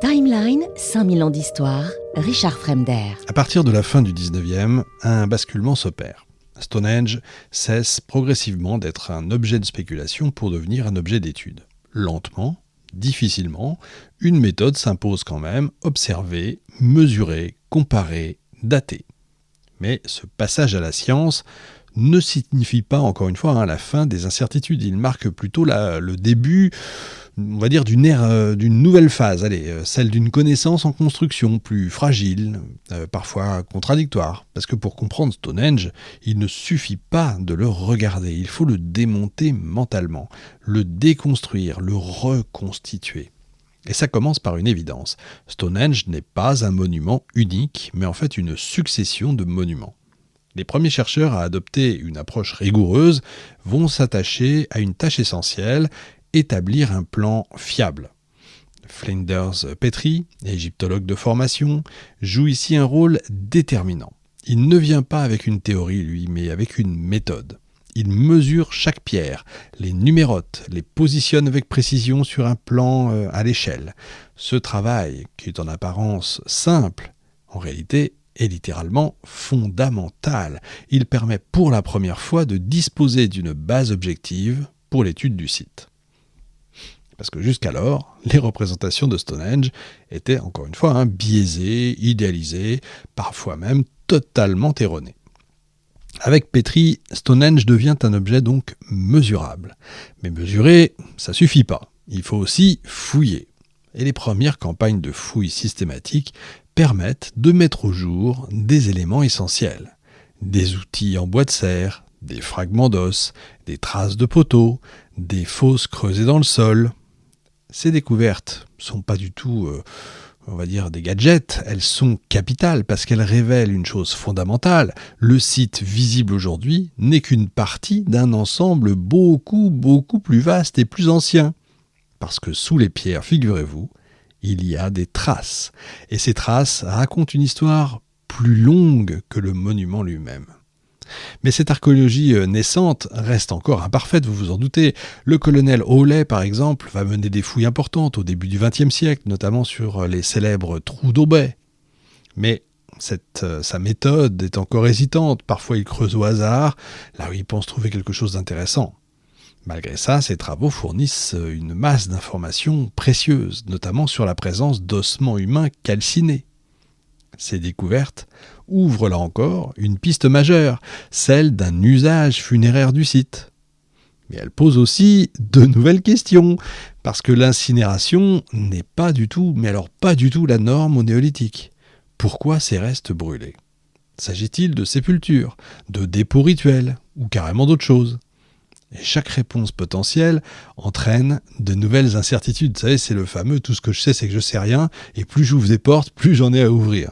Timeline, 5000 ans d'histoire, Richard Fremder. À partir de la fin du 19e, un basculement s'opère. Stonehenge cesse progressivement d'être un objet de spéculation pour devenir un objet d'étude. Lentement, difficilement, une méthode s'impose quand même, observer, mesurer, comparer, dater. Mais ce passage à la science ne signifie pas, encore une fois, la fin des incertitudes. Il marque plutôt le début, on va dire, d'une ère, d'une nouvelle phase, celle d'une connaissance en construction, plus fragile, parfois contradictoire. Parce que pour comprendre Stonehenge, il ne suffit pas de le regarder, il faut le démonter mentalement, le déconstruire, le reconstituer. Et ça commence par une évidence. Stonehenge n'est pas un monument unique, mais en fait une succession de monuments. Les premiers chercheurs à adopter une approche rigoureuse vont s'attacher à une tâche essentielle, établir un plan fiable. Flinders Petrie, égyptologue de formation, joue ici un rôle déterminant. Il ne vient pas avec une théorie, lui, mais avec une méthode. Il mesure chaque pierre, les numérote, les positionne avec précision sur un plan à l'échelle. Ce travail, qui est en apparence simple, en réalité est littéralement fondamental. Il permet pour la première fois de disposer d'une base objective pour l'étude du site. Parce que jusqu'alors, les représentations de Stonehenge étaient encore une fois biaisées, idéalisées, parfois même totalement erronées. Avec Petrie, Stonehenge devient un objet donc mesurable. Mais mesurer, ça suffit pas. Il faut aussi fouiller. Et les premières campagnes de fouilles systématiques permettent de mettre au jour des éléments essentiels. Des outils en bois de serre, des fragments d'os, des traces de poteaux, des fosses creusées dans le sol. Ces découvertes ne sont pas du tout, des gadgets, elles sont capitales parce qu'elles révèlent une chose fondamentale. Le site visible aujourd'hui n'est qu'une partie d'un ensemble beaucoup plus vaste et plus ancien. Parce que sous les pierres, figurez-vous, il y a des traces. Et ces traces racontent une histoire plus longue que le monument lui-même. Mais cette archéologie naissante reste encore imparfaite, vous vous en doutez. Le colonel Hawley, par exemple, va mener des fouilles importantes au début du XXe siècle, notamment sur les célèbres trous d'Aubais. Mais sa méthode est encore hésitante. Parfois, il creuse au hasard, là où il pense trouver quelque chose d'intéressant. Malgré ça, ses travaux fournissent une masse d'informations précieuses, notamment sur la présence d'ossements humains calcinés. Ces découvertes ouvrent là encore une piste majeure, celle d'un usage funéraire du site. Mais elles posent aussi de nouvelles questions, parce que l'incinération n'est pas du tout la norme au néolithique. Pourquoi ces restes brûlés ? S'agit-il de sépultures, de dépôts rituels, ou carrément d'autre chose ? Et chaque réponse potentielle entraîne de nouvelles incertitudes. Vous savez, c'est le fameux « tout ce que je sais, c'est que je sais rien » et plus j'ouvre des portes, plus j'en ai à ouvrir.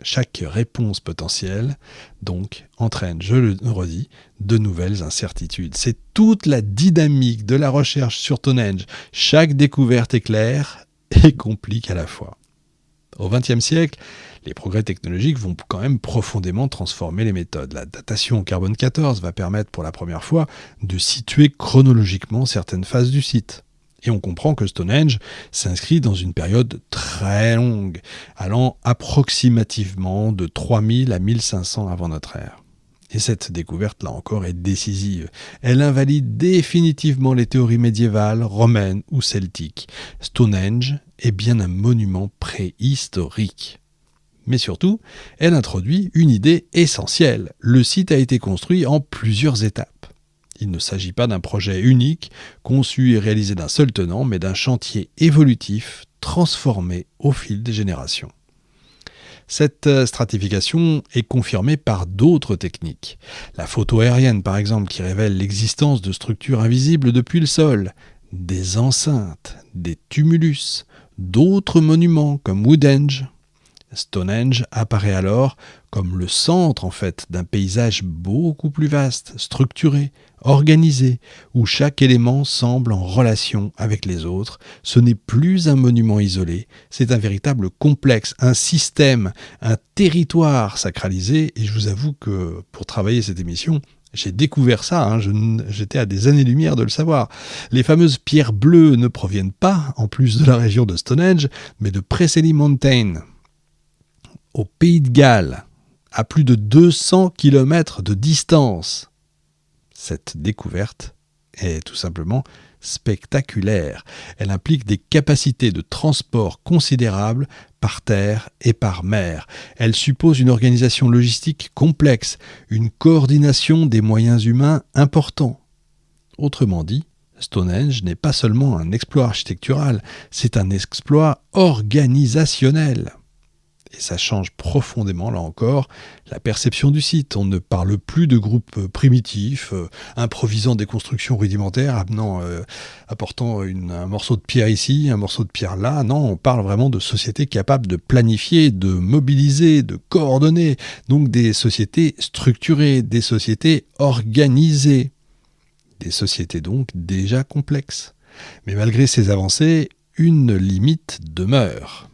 Chaque réponse potentielle, donc, entraîne, je le redis, de nouvelles incertitudes. C'est toute la dynamique de la recherche sur Stonehenge. Chaque découverte éclaire et complique à la fois. Au XXe siècle, les progrès technologiques vont quand même profondément transformer les méthodes. La datation au carbone 14 va permettre pour la première fois de situer chronologiquement certaines phases du site. Et on comprend que Stonehenge s'inscrit dans une période très longue, allant approximativement de 3000 à 1500 avant notre ère. Et cette découverte, là encore, est décisive. Elle invalide définitivement les théories médiévales, romaines ou celtiques. Stonehenge est bien un monument préhistorique. Mais surtout, elle introduit une idée essentielle. Le site a été construit en plusieurs étapes. Il ne s'agit pas d'un projet unique, conçu et réalisé d'un seul tenant, mais d'un chantier évolutif, transformé au fil des générations. Cette stratification est confirmée par d'autres techniques. La photo aérienne, par exemple, qui révèle l'existence de structures invisibles depuis le sol, des enceintes, des tumulus, d'autres monuments comme Woodhenge. Stonehenge apparaît alors comme le centre d'un paysage beaucoup plus vaste, structuré, organisé, où chaque élément semble en relation avec les autres. Ce n'est plus un monument isolé, c'est un véritable complexe, un système, un territoire sacralisé. Et je vous avoue que pour travailler cette émission, J'ai découvert ça, j'étais à des années-lumière de le savoir. Les fameuses pierres bleues ne proviennent pas, en plus de la région de Stonehenge, mais de Preseli Mountain, au Pays de Galles, à plus de 200 km de distance. Cette découverte est tout simplement spectaculaire. Elle implique des capacités de transport considérables par terre et par mer. Elle suppose une organisation logistique complexe, une coordination des moyens humains importants. Autrement dit, Stonehenge n'est pas seulement un exploit architectural, c'est un exploit organisationnel. Et ça change profondément, là encore, la perception du site. On ne parle plus de groupes primitifs, improvisant des constructions rudimentaires, apportant un morceau de pierre ici, un morceau de pierre là. Non, on parle vraiment de sociétés capables de planifier, de mobiliser, de coordonner. Donc des sociétés structurées, des sociétés organisées. Des sociétés donc déjà complexes. Mais malgré ces avancées, une limite demeure.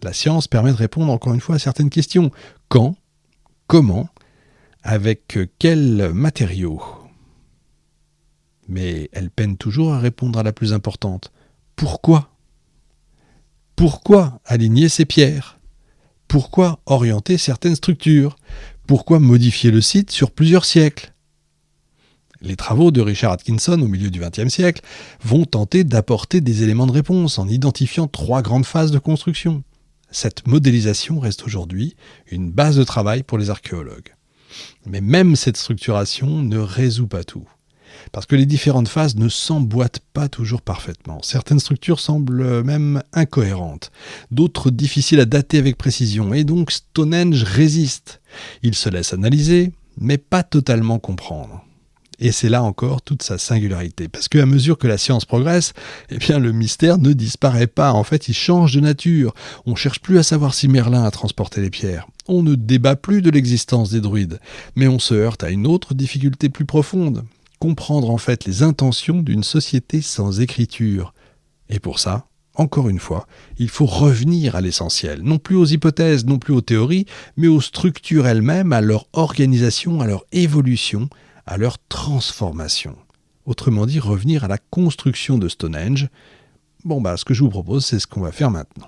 La science permet de répondre encore une fois à certaines questions. Quand ? Comment ? Avec quels matériaux ? Mais elle peine toujours à répondre à la plus importante. Pourquoi ? Pourquoi aligner ces pierres ? Pourquoi orienter certaines structures ? Pourquoi modifier le site sur plusieurs siècles ? Les travaux de Richard Atkinson au milieu du XXe siècle vont tenter d'apporter des éléments de réponse en identifiant 3 grandes phases de construction. Cette modélisation reste aujourd'hui une base de travail pour les archéologues. Mais même cette structuration ne résout pas tout. Parce que les différentes phases ne s'emboîtent pas toujours parfaitement. Certaines structures semblent même incohérentes, d'autres difficiles à dater avec précision, et donc Stonehenge résiste. Il se laisse analyser, mais pas totalement comprendre. Et c'est là encore toute sa singularité. Parce qu'à mesure que la science progresse, le mystère ne disparaît pas. En fait, il change de nature. On ne cherche plus à savoir si Merlin a transporté les pierres. On ne débat plus de l'existence des druides. Mais on se heurte à une autre difficulté plus profonde. Comprendre en fait les intentions d'une société sans écriture. Et pour ça, encore une fois, il faut revenir à l'essentiel. Non plus aux hypothèses, non plus aux théories, mais aux structures elles-mêmes, à leur organisation, à leur évolution, à leur transformation. Autrement dit, revenir à la construction de Stonehenge. Ce que je vous propose, c'est ce qu'on va faire maintenant.